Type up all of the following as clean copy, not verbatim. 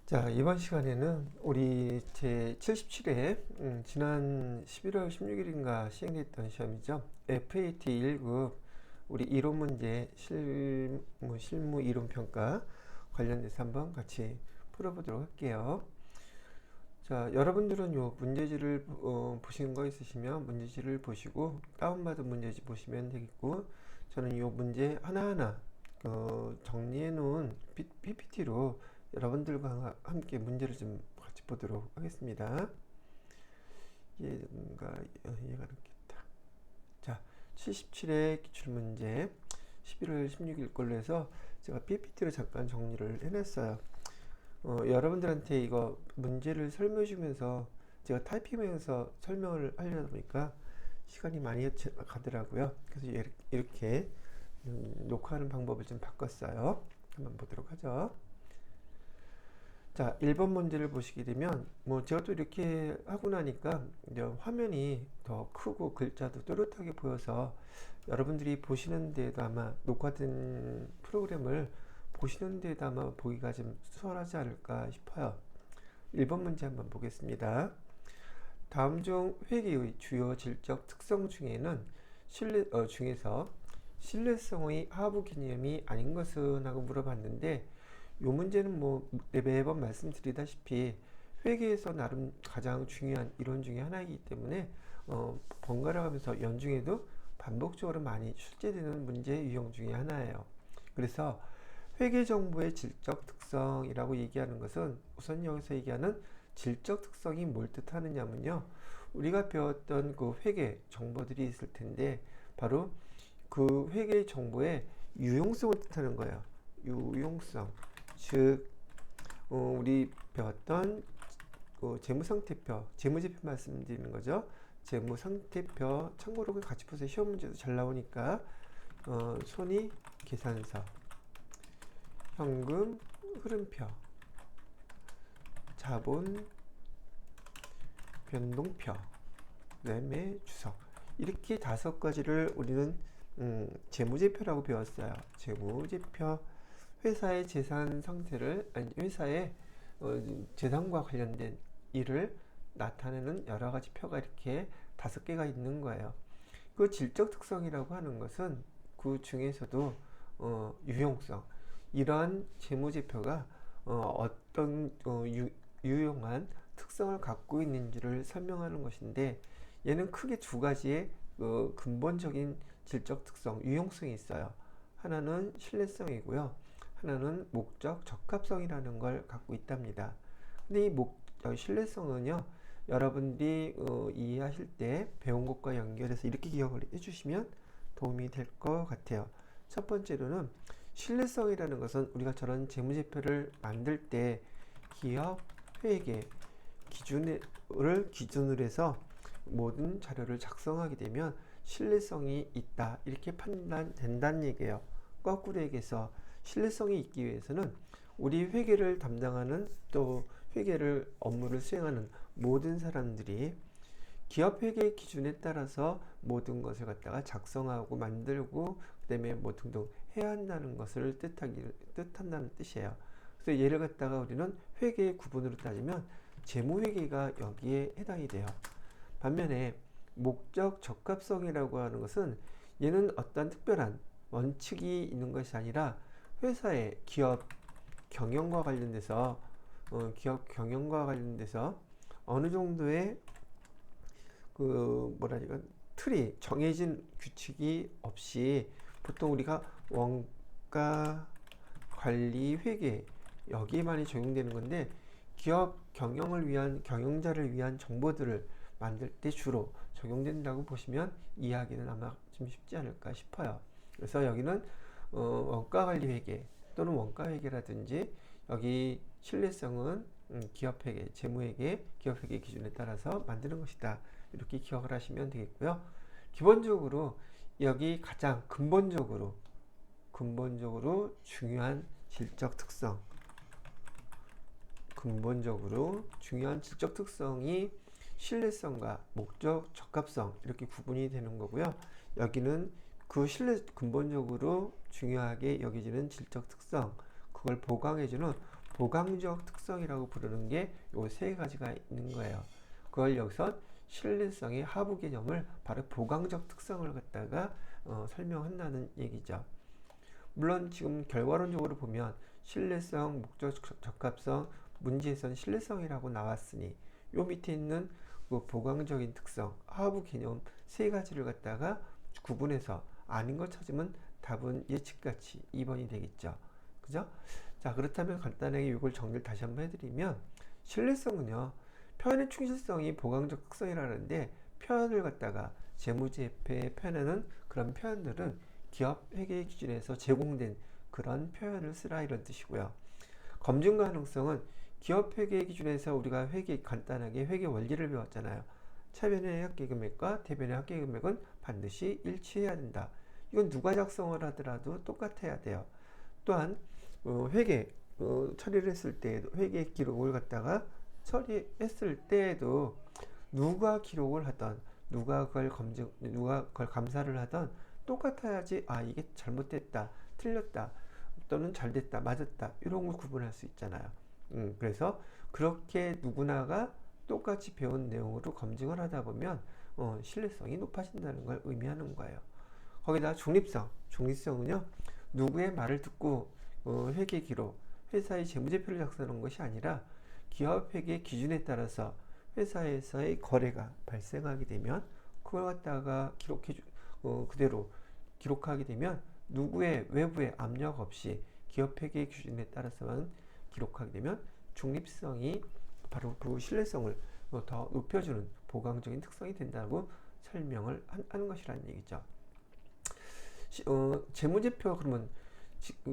자, 이번 시간에는 우리 제 77회 지난 11월 16일인가 시행됐던 시험이죠. FAT 1급 우리 이론 문제 실무 이론 평가 관련돼서 한번 같이 풀어보도록 할게요. 자, 여러분들은 요 문제지를 보시는 거 있으시면 문제지를 보시고 다운받은 문제지 보시면 되겠고, 저는 요 문제 하나하나 정리해 놓은 PPT로 여러분들과 함께 문제를 좀 같이 보도록 하겠습니다. 이해가 됐겠다. 자, 77회 기출문제 11월 16일 걸로 해서 제가 PPT로 잠깐 정리를 해놨어요. 여러분들한테 이거 문제를 설명해 주면서 제가 타이핑하면서 설명을 하려다 보니까 시간이 많이 가더라고요. 그래서 이렇게 녹화하는 방법을 좀 바꿨어요. 한번 보도록 하죠. 자, 1번 문제를 보시게 되면 제가 또 이렇게 하고 나니까 이제 화면이 더 크고 글자도 또렷하게 보여서 여러분들이 보시는 데에도 아마 녹화된 프로그램을 보시는 데에도 아마 보기가 좀 수월하지 않을까 싶어요. 1번 문제 한번 보겠습니다. 다음 중 회계의 주요 질적 특성 중에는 중에서 신뢰성의 하부 개념이 아닌 것은 하고 물어봤는데, 이 문제는 매번 말씀드리다시피 회계에서 나름 가장 중요한 이론 중에 하나이기 때문에 번갈아 가면서 연중에도 반복적으로 많이 출제되는 문제 유형 중에 하나예요. 그래서 회계 정보의 질적 특성이라고 얘기하는 것은, 우선 여기서 얘기하는 질적 특성이 뭘 뜻하느냐면요, 우리가 배웠던 그 회계 정보들이 있을 텐데 바로 그 회계 정보의 유용성을 뜻하는 거예요. 유용성. 즉 우리 배웠던 재무상태표, 재무제표 말씀드리는 거죠. 재무상태표 참고로 같이 보세요. 시험 문제도 잘 나오니까. 손익 계산서, 현금 흐름표, 자본 변동표, 그다음에 주석, 이렇게 5가지를 우리는 재무제표라고 배웠어요. 재무제표, 회사의 재산 상태를, 아니 회사의 재산과 관련된 일을 나타내는 여러 가지 표가 이렇게 5개가 있는 거예요. 그 질적 특성이라고 하는 것은 그 중에서도 유용성, 이러한 재무제표가 어떤 유용한 특성을 갖고 있는지를 설명하는 것인데, 얘는 크게 2가지의 근본적인 질적 특성, 유용성이 있어요. 하나는 신뢰성이고요, 하나는 목적 적합성이라는 걸 갖고 있답니다. 근데 이 신뢰성은요, 여러분들이 이해하실 때 배운 것과 연결해서 이렇게 기억을 해주시면 도움이 될 것 같아요. 첫 번째로는, 신뢰성이라는 것은 우리가 저런 재무제표를 만들 때 기업 회계 기준으로 해서 모든 자료를 작성하게 되면 신뢰성이 있다, 이렇게 판단된다는 얘기예요. 거꾸로 얘기해서 신뢰성이 있기 위해서는 우리 회계를 담당하는, 또 회계를 업무를 수행하는 모든 사람들이 기업 회계 기준에 따라서 모든 것을 갖다가 작성하고 만들고 그다음에 등등 해야 한다는 것을 뜻한다는 뜻이에요. 그래서 얘를 갖다가 우리는 회계의 구분으로 따지면 재무회계가 여기에 해당이 돼요. 반면에 목적 적합성이라고 하는 것은, 얘는 어떤 특별한 원칙이 있는 것이 아니라 회사의 기업 경영과 관련돼서 어느 정도의 틀이 정해진 규칙이 없이, 보통 우리가 원가 관리 회계 여기에 많이 적용되는 건데, 기업 경영을 위한, 경영자를 위한 정보들을 만들 때 주로 적용된다고 보시면 이해하기는 아마 좀 쉽지 않을까 싶어요. 그래서 여기는 원가관리 회계 또는 원가회계라든지, 여기 신뢰성은 기업회계, 재무회계, 기업회계 기준에 따라서 만드는 것이다, 이렇게 기억을 하시면 되겠고요. 기본적으로 여기 가장 근본적으로 중요한 질적 특성, 이 신뢰성과 목적 적합성, 이렇게 구분이 되는 거고요. 여기는 그 근본적으로 중요하게 여겨지는 질적 특성, 그걸 보강해주는 보강적 특성이라고 부르는 게 요 세 가지가 있는 거예요. 그걸 여기서 신뢰성의 하부 개념을 바로 보강적 특성을 갖다가 설명한다는 얘기죠. 물론 지금 결과론적으로 보면 신뢰성, 목적 적합성, 문제에서는 신뢰성이라고 나왔으니 요 밑에 있는 그 보강적인 특성, 하부 개념 세 가지를 갖다가 구분해서 아닌 걸 찾으면 답은 예측같이 2번이 되겠죠. 그죠? 자, 그렇다면 간단하게 이걸 정리를 다시 한번 해드리면 신뢰성은요, 표현의 충실성이 보강적 특성이라는데 표현을 갖다가 재무제표에 표현하는 그런 표현들은 기업 회계 기준에서 제공된 그런 표현을 쓰라 이런 뜻이고요. 검증 가능성은 기업 회계 기준에서 우리가 회계 간단하게 회계 원리를 배웠잖아요. 차변의 합계금액과 대변의 합계금액은 반드시 일치해야 된다. 이건 누가 작성을 하더라도 똑같아야 돼요. 또한 회계 처리를 했을 때에도 회계 기록을 갖다가 처리했을 때에도 누가 기록을 하던 누가 그걸 감사를 하던 똑같아야지 아 이게 잘못됐다 틀렸다 또는 잘됐다 맞았다 이런 걸 구분할 수 있잖아요. 그래서 그렇게 누구나가 똑같이 배운 내용으로 검증을 하다 보면 신뢰성이 높아진다는 걸 의미하는 거예요. 거기다 중립성은요 누구의 말을 듣고 회계 기록 회사의 재무제표를 작성하는 것이 아니라 기업 회계 기준에 따라서 회사에서의 거래가 발생하게 되면 그걸 갖다가 그대로 기록하게 되면 누구의 외부의 압력 없이 기업 회계 기준에 따라서만 기록하게 되면 중립성이 바로 그 신뢰성을 더 높여주는 보강적인 특성이 된다고 설명을 하는 것이라는 얘기죠. 재무제표 그러면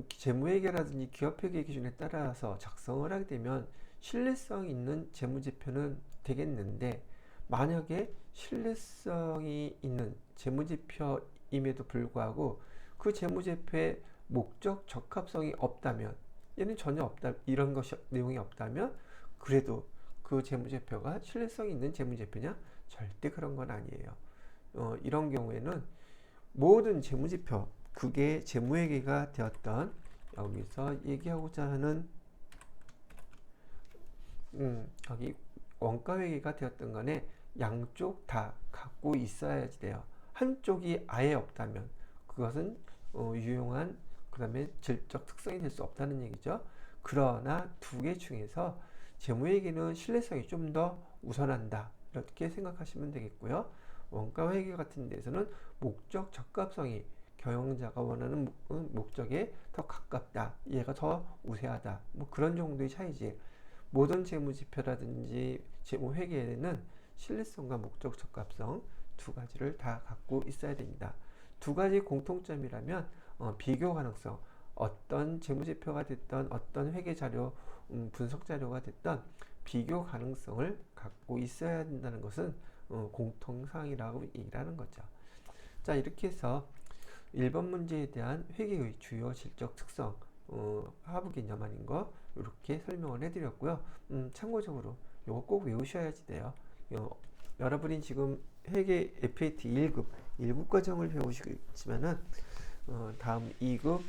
재무회계라든지 기업회계 기준에 따라서 작성을 하게 되면 신뢰성 있는 재무제표는 되겠는데 만약에 신뢰성이 있는 재무제표임에도 불구하고 그 재무제표의 목적 적합성이 없다면 얘는 전혀 없다 이런 것이 내용이 없다면 그래도 그 재무제표가 신뢰성이 있는 재무제표냐? 절대 그런 건 아니에요. 이런 경우에는 모든 재무제표 그게 재무회계가 되었던 여기서 얘기하고자 하는 여기 원가회계가 되었던 간에 양쪽 다 갖고 있어야지 돼요. 한쪽이 아예 없다면 그것은 유용한 그 다음에 질적 특성이 될 수 없다는 얘기죠. 그러나 두 개 중에서 재무회계는 신뢰성이 좀 더 우선한다 이렇게 생각하시면 되겠고요. 원가회계 같은 데서는 목적 적합성이 경영자가 원하는 목적에 더 가깝다 얘가 더 우세하다 뭐 그런 정도의 차이지 모든 재무지표라든지 재무회계에는 신뢰성과 목적 적합성 두 가지를 다 갖고 있어야 됩니다. 두 가지 공통점이라면 비교 가능성 어떤 재무지표가 됐던 어떤 회계자료 분석자료가 됐던 비교 가능성을 갖고 있어야 된다는 것은 공통사항이라고 얘기를 하는 거죠. 자 이렇게 해서 1번 문제에 대한 회계의 주요 질적 특성 하부 개념 아닌 거 이렇게 설명을 해드렸고요. 참고적으로 이거 꼭 외우셔야지 돼요. 여러분이 지금 회계 FAT 1급 과정을 배우시고 있지만은 다음 2급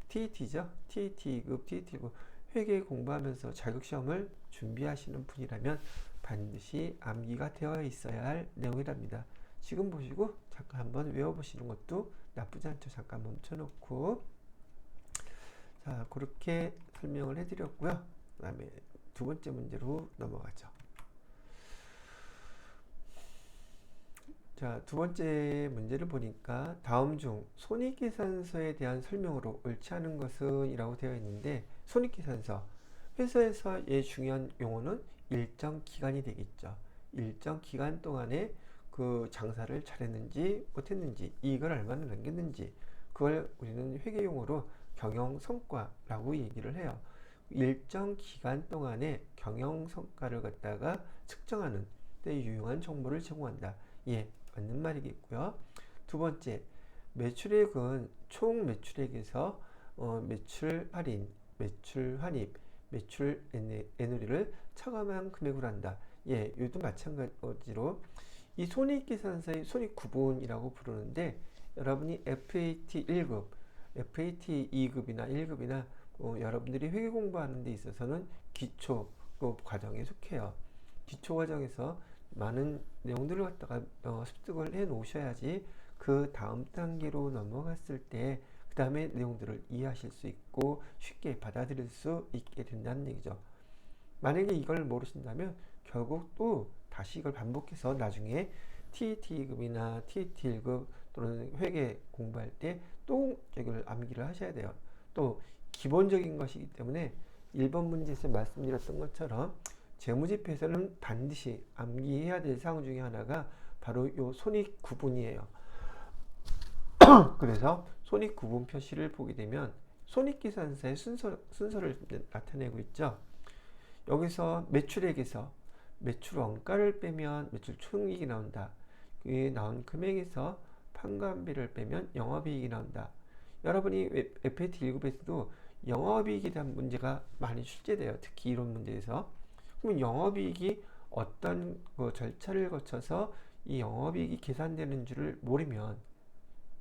TET죠. TET 2급, TET 2급 회계 공부하면서 자격시험을 준비하시는 분이라면 반드시 암기가 되어 있어야 할 내용이랍니다. 지금 보시고 잠깐 한번 외워보시는 것도 나쁘지 않죠. 잠깐 멈춰놓고 자 그렇게 설명을 해드렸고요. 그 다음에 두 번째 문제로 넘어가죠. 자, 두 번째 문제를 보니까 다음 중 손익계산서에 대한 설명으로 옳지 않은 것은 이라고 되어 있는데 손익계산서 회사에서의 중요한 용어는 일정 기간이 되겠죠. 일정 기간 동안에 그 장사를 잘했는지 못했는지 이익을 얼마나 남겼는지 그걸 우리는 회계용어로 경영성과라고 얘기를 해요. 일정 기간 동안에 경영성과를 갖다가 측정하는 데 유용한 정보를 제공한다. 예, 맞는 말이겠고요. 두 번째, 매출액은 총 매출액에서 매출 할인, 매출 환입, 매출 애누리를 차감한 금액으로 한다. 예, 이것도 마찬가지로 이 손익계산서의 손익구분이라고 부르는데 여러분이 FAT 1급, FAT 2급이나 1급이나 여러분들이 회계 공부하는 데 있어서는 기초 과정에 속해요. 기초 과정에서 많은 내용들을 갖다가 습득을 해 놓으셔야지 그 다음 단계로 넘어갔을 때 그 다음에 내용들을 이해하실 수 있고 쉽게 받아들일 수 있게 된다는 얘기죠. 만약에 이걸 모르신다면 결국 또 다시 이걸 반복해서 나중에 TET급이나 TET 1급 또는 회계 공부할 때 또 이걸 암기를 하셔야 돼요. 또 기본적인 것이기 때문에 1번 문제에서 말씀드렸던 것처럼 재무제표에서는 반드시 암기해야 될 사항 중에 하나가 바로 요 손익 구분이에요. 그래서 손익 구분 표시를 보게 되면 손익계산서의 순서를 나타내고 있죠. 여기서 매출액에서 매출 원가를 빼면 매출 총이익이 나온다. 그 나온 금액에서 판관비를 빼면 영업이익이 나온다. 여러분이 FAT 1급에서도 영업이익에 대한 문제가 많이 출제돼요. 특히 이론 문제에서. 그러면 영업이익이 어떤 절차를 거쳐서 이 영업이익이 계산되는 줄을 모르면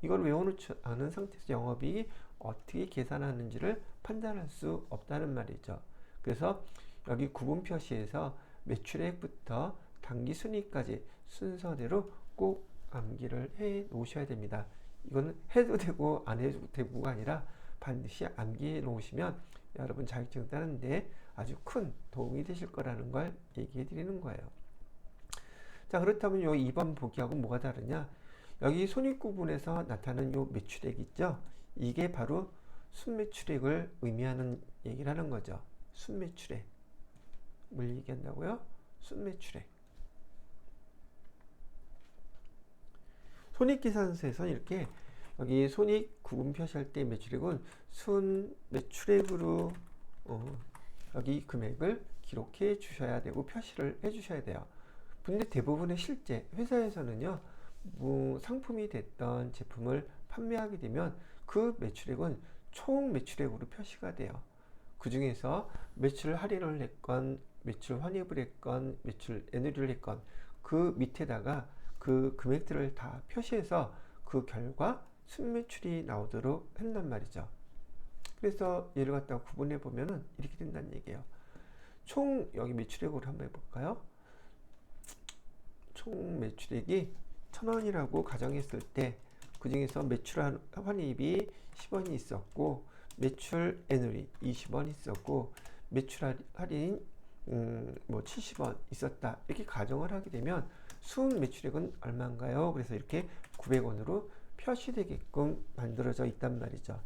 이걸 외워놓지 않은 상태에서 영업이익이 어떻게 계산하는지를 판단할 수 없다는 말이죠. 그래서 여기 구분 표시에서 매출액부터 당기순이익까지 순서대로 꼭 암기를 해 놓으셔야 됩니다. 이거는 해도 되고 안 해도 되고가 아니라 반드시 암기해 놓으시면 여러분 자격증 따는데 아주 큰 도움이 되실 거라는 걸 얘기해 드리는 거예요. 자, 그렇다면 요 2번 보기하고 뭐가 다르냐? 여기 손익구분에서 나타나는 요 매출액 있죠? 이게 바로 순매출액을 의미하는 얘기를 하는 거죠. 순매출액. 뭘 얘기한다고요? 순매출액. 손익계산서에서는 이렇게 여기 손익 구분 표시할 때 매출액은 순매출액으로 여기 금액을 기록해 주셔야 되고 표시를 해 주셔야 돼요. 근데 대부분의 실제 회사에서는요, 뭐 상품이 됐던 제품을 판매하게 되면 그 매출액은 총 매출액으로 표시가 돼요. 그 중에서 매출 할인을 했건 매출 환입을 했건 매출 에너지를 했건 그 밑에다가 그 금액들을 다 표시해서 그 결과 순매출이 나오도록 한단 말이죠. 그래서 얘를 갖다가 구분해 보면은 이렇게 된다는 얘기예요. 총 여기 매출액으로 한번 해볼까요? 총 매출액이 1,000원이라고 가정했을 때 그 중에서 매출 환입이 10원이 있었고 매출 에너지 20원 있었고 매출 할인 뭐 70원 있었다, 이렇게 가정을 하게 되면 순 매출액은 얼마인가요? 그래서 이렇게 900원으로 표시되게끔 만들어져 있단 말이죠.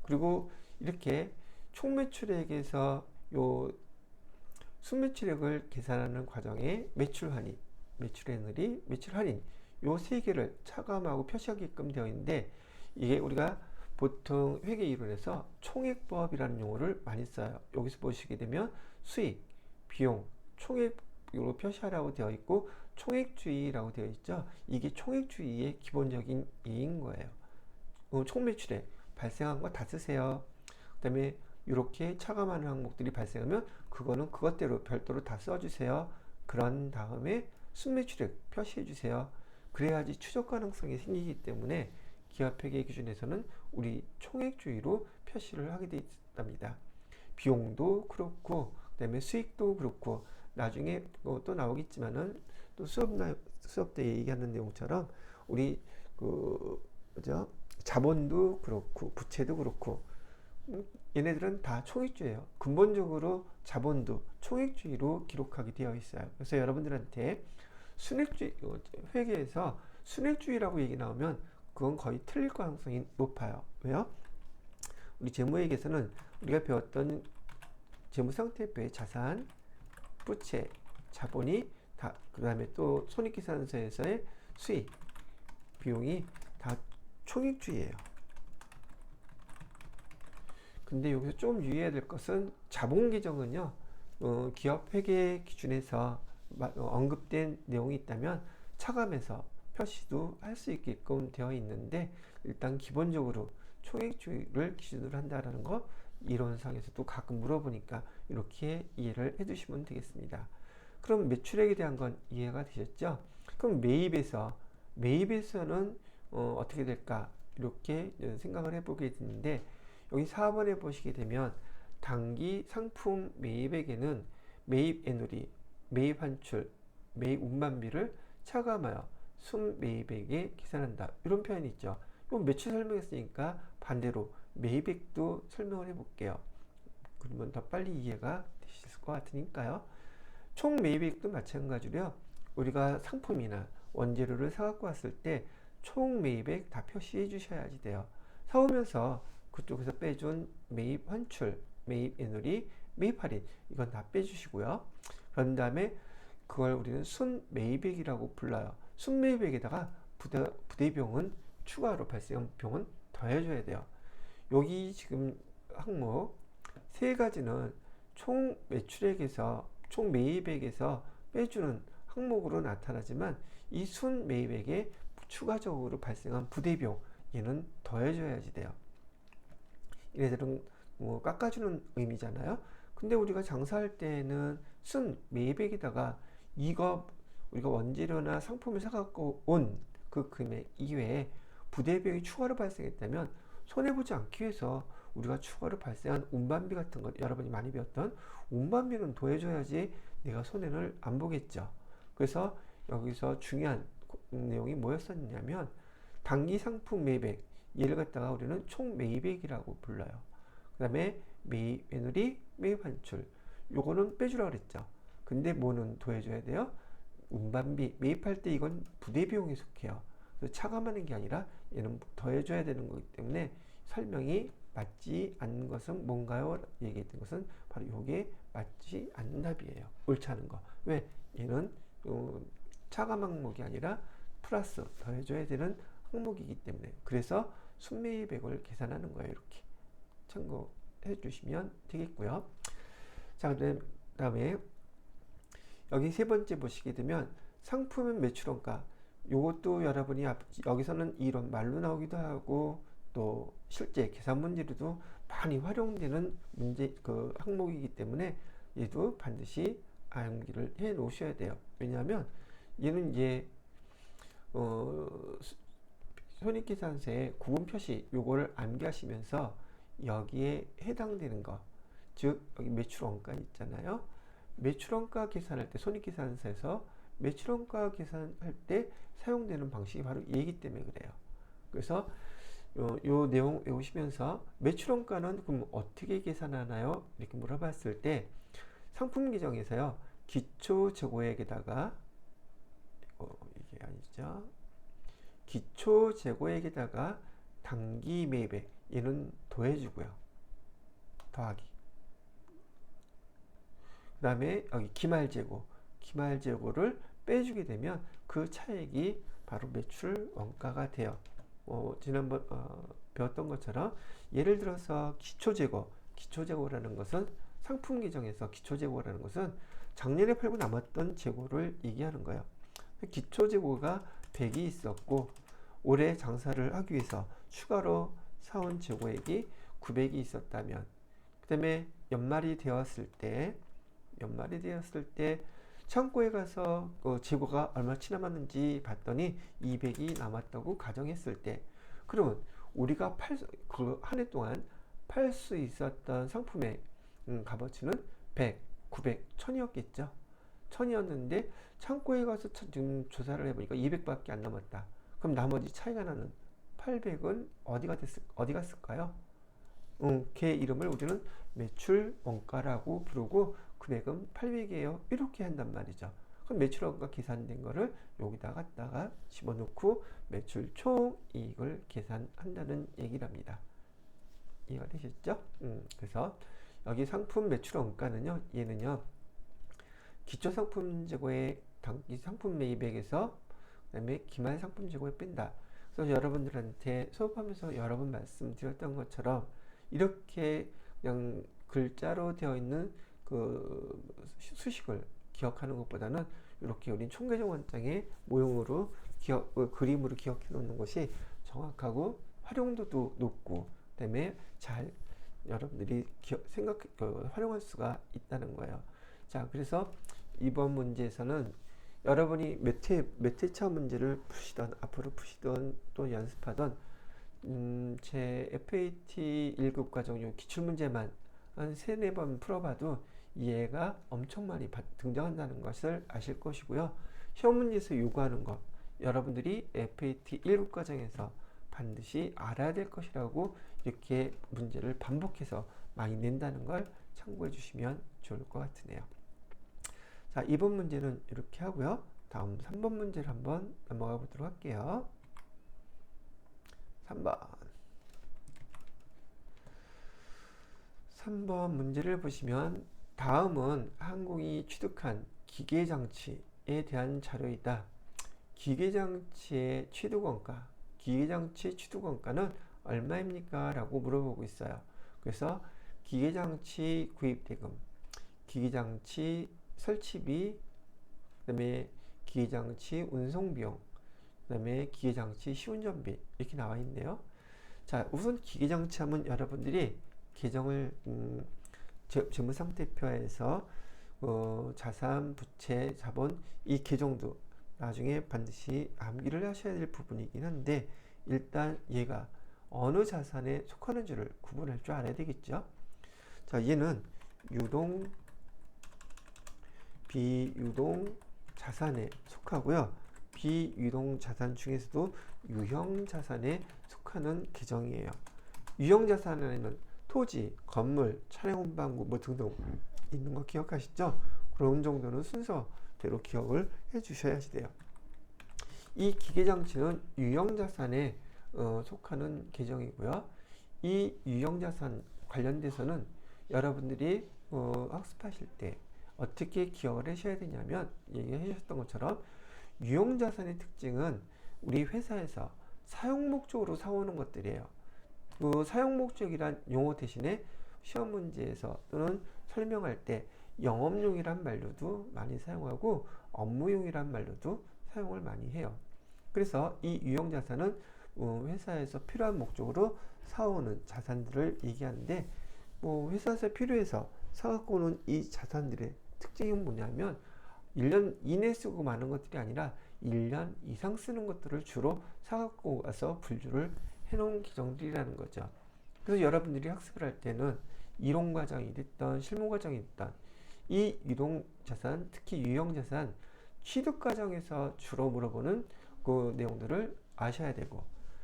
그리고 이렇게 총 매출액에서 요 순매출액을 계산하는 과정에 매출 환입, 매출 에너지, 매출 할인 요 세 개를 차감하고 표시하게끔 되어 있는데, 이게 우리가 보통 회계 이론에서 총액법이라는 용어를 많이 써요. 여기서 보시게 되면 수익, 비용, 총액으로 표시하라고 되어 있고 총액주의라고 되어 있죠. 이게 총액주의의 기본적인 예인 거예요. 총매출액 발생한 거 다 쓰세요. 그 다음에 이렇게 차감하는 항목들이 발생하면 그거는 그것대로 별도로 다 써주세요. 그런 다음에 순매출액 표시해 주세요. 그래야지 추적 가능성이 생기기 때문에 기업회계 기준에서는 우리 총액주의로 표시를 하게 되어 있답니다. 비용도 그렇고 그다음에 수익도 그렇고 나중에 또 나오겠지만은 또 수업 때 얘기하는 내용처럼 우리 그죠, 자본도 그렇고 부채도 그렇고 얘네들은 다 총액주예요. 근본적으로 자본도 총액주의로 기록하게 되어 있어요. 그래서 여러분들한테 순액주의 회계에서 순액주의라고 얘기 나오면 그건 거의 틀릴 가능성이 높아요. 왜요? 우리 재무회계에서는 우리가 배웠던 재무상태표의 자산, 부채, 자본이 다, 그 다음에 또 손익계산서에서의 수익, 비용이 다 총액주의예요. 근데 여기서 좀 유의해야 될 것은 자본 계정은요, 기업 회계 기준에서 언급된 내용이 있다면 차감해서 표시도 할 수 있게끔 되어 있는데, 일단 기본적으로 총액주의를 기준으로 한다는 거 이론상에서도 가끔 물어보니까 이렇게 이해를 해주시면 되겠습니다. 그럼 매출액에 대한 건 이해가 되셨죠? 그럼 매입에서는 어떻게 될까, 이렇게 생각을 해보게 되는데, 여기 4번에 보시게 되면 단기 상품 매입액에는 매입 애누리, 매입 환출, 매입 운반비를 차감하여 순매입액에 계산한다. 이런 표현이 있죠. 이건 매출 설명했으니까 반대로 매입액도 설명을 해볼게요. 그러면 더 빨리 이해가 되실 것 같으니까요. 총 매입액도 마찬가지로요. 우리가 상품이나 원재료를 사갖고 왔을 때 총 매입액 다 표시해 주셔야지 돼요. 사오면서 그쪽에서 빼준 매입 환출, 매입 애누리, 매입 할인 이건 다 빼주시고요. 그런 다음에 그걸 우리는 순매입액이라고 불러요. 순매입액에다가 부대비용은 추가로 발생한 비용은 더해줘야 돼요. 여기 지금 항목 세 가지는 총 매출액에서 총 매입액에서 빼주는 항목으로 나타나지만 이 순매입액에 추가적으로 발생한 부대비용 얘는 더해줘야지 돼요. 얘네들은 뭐 깎아주는 의미잖아요. 근데 우리가 장사할 때는 순매입액에다가 이거 우리가 원재료나 상품을 사갖고 온 그 금액 이외에 부대비용이 추가로 발생했다면 손해보지 않기 위해서 우리가 추가로 발생한 운반비 같은 것, 여러분이 많이 배웠던 운반비는 더해줘야지 내가 손해를 안 보겠죠. 그래서 여기서 중요한 내용이 뭐였었냐면 단기 상품 매입액, 얘를 갖다가 우리는 총 매입액이라고 불러요. 그 다음에 매입 애누리, 매입 환출, 요거는 빼주라고 그랬죠. 근데 뭐는 더해줘야 돼요? 운반비, 매입할 때 이건 부대비용에 속해요. 그래서 차감하는 게 아니라 얘는 더해줘야 되는 거기 때문에 설명이 맞지 않는 것은 뭔가요? 얘기했던 것은 바로 이게 맞지 않는 답이에요. 옳지 않은 거. 왜? 얘는 차감 항목이 아니라 플러스 더해줘야 되는 항목이기 때문에. 그래서 순매입액을 계산하는 거예요. 이렇게 참고해 주시면 되겠고요. 자, 그다음에 여기 세 번째 보시게 되면 상품은 매출원가. 요것도 여러분이 여기서는 이런 말로 나오기도 하고 또 실제 계산 문제로도 많이 활용되는 문제 그 항목이기 때문에 얘도 반드시 암기를 해 놓으셔야 돼요. 왜냐하면 얘는 이제 손익계산서의 구분 표시 요거를 암기하시면서 여기에 해당되는 거, 즉 여기 매출원가 있잖아요. 매출원가 계산할 때 손익계산서에서 매출원가 계산할 때 사용되는 방식이 바로 얘기 때문에 그래요. 그래서 요 내용 외우시면서 매출원가는 그럼 어떻게 계산하나요? 이렇게 물어봤을 때 상품 규정에서요. 기초 재고액에다가 이게 아니죠. 기초 재고액에다가 단기 매입액 얘는 더해주고요. 더하기. 그 다음에 여기 기말 재고를 빼주게 되면 그 차액이 바로 매출 원가가 돼요. 지난번 배웠던 것처럼 예를 들어서 기초재고라는 것은 상품 규정에서 기초재고라는 것은 작년에 팔고 남았던 재고를 얘기하는 거예요. 기초재고가 100이 있었고 올해 장사를 하기 위해서 추가로 사온 재고액이 900이 있었다면 그 다음에 연말이 되었을 때 창고에 가서 재고가 얼마치 남았는지 봤더니 200이 남았다고 가정했을 때 그러면 우리가 그 한 해 동안 팔 수 있었던 상품의 값어치는 100, 900, 1000이었겠죠. 1000이었는데 창고에 가서 지금 조사를 해보니까 200밖에 안 남았다. 그럼 나머지 차이가 나는 800은 어디 갔을까요? 걔 이름을 우리는 매출 원가라고 부르고 금액은 800이에요. 이렇게 한단 말이죠. 그럼 매출 원가 계산된 거를 여기다 갖다가 집어넣고 매출 총 이익을 계산한다는 얘기랍니다. 이해가 되셨죠? 그래서 여기 상품 매출 원가는요, 얘는요, 기초 상품 재고의 단기 상품 매입액에서 그다음에 기말 상품 재고에 뺀다. 그래서 여러분들한테 수업하면서 여러 번 말씀드렸던 것처럼 이렇게 그냥 글자로 되어 있는 그 수식을 기억하는 것보다는 이렇게 우린 총계정 원장의 모형으로 그림으로 기억해 놓는 것이 정확하고 활용도도 높고 그다음에 잘 여러분들이 활용할 수가 있다는 거예요. 자, 그래서 이번 문제에서는 여러분이 몇 회차 문제를 푸시던 앞으로 푸시던 또 연습하던 제 FAT 1급 과정 요 기출문제만 한 세네 번 풀어봐도 이해가 엄청 많이 등장한다는 것을 아실 것이고요. 시험 문제에서 요구하는 것, 여러분들이 FAT 1급 과정에서 반드시 알아야 될 것이라고 이렇게 문제를 반복해서 많이 낸다는 걸 참고해 주시면 좋을 것 같으네요. 자, 2번 문제는 이렇게 하고요. 다음 3번 문제를 한번 넘어가 보도록 할게요. 3번 문제를 보시면 다음은 항공이 취득한 기계장치에 대한 자료이다. 기계장치의 취득원가, 기계장치 취득원가는 얼마입니까? 라고 물어보고 있어요. 그래서 기계장치 구입대금, 기계장치 설치비, 그 다음에 기계장치 운송비용, 그 다음에 기계장치 시운전비 이렇게 나와 있네요. 자, 우선 기계장치 하면 여러분들이 계정을 재무상태표에서 자산, 부채, 자본 이 계정도 나중에 반드시 암기를 하셔야 될 부분이긴 한데 일단 얘가 어느 자산에 속하는지를 구분할 줄 알아야 되겠죠. 자, 얘는 유동, 비유동 자산에 속하고요. 비유동 자산 중에서도 유형 자산에 속하는 계정이에요. 유형 자산에는 토지, 건물, 차량 운반구 뭐 등등 있는 거 기억하시죠? 그런 정도는 순서대로 기억을 해 주셔야지 돼요. 이 기계장치는 유형자산에 속하는 계정이고요. 이 유형자산 관련돼서는 여러분들이 학습하실 때 어떻게 기억을 하셔야 되냐면 얘기해 주셨던 것처럼 유형자산의 특징은 우리 회사에서 사용 목적으로 사오는 것들이에요. 그 사용 목적이란 용어 대신에 시험 문제에서 또는 설명할 때 영업용이란 말로도 많이 사용하고 업무용이란 말로도 사용을 많이 해요. 그래서 이 유형자산은 회사에서 필요한 목적으로 사오는 자산들을 얘기하는데 뭐 회사에서 필요해서 사갖고 오는 이 자산들의 특징이 뭐냐면 1년 이내 쓰고 마는 것들이 아니라 1년 이상 쓰는 것들을 주로 사갖고 와서 분류를 해놓은 계정들이라는 거죠. 그래서 여러분들이 학습을 할 때는 이론 과정이 됐던 실무 과정이 됐던 이 유동 자산, 특히 유형 자산 취득 과정에서 주로 물어보는 그 내용들을 아셔야 되고,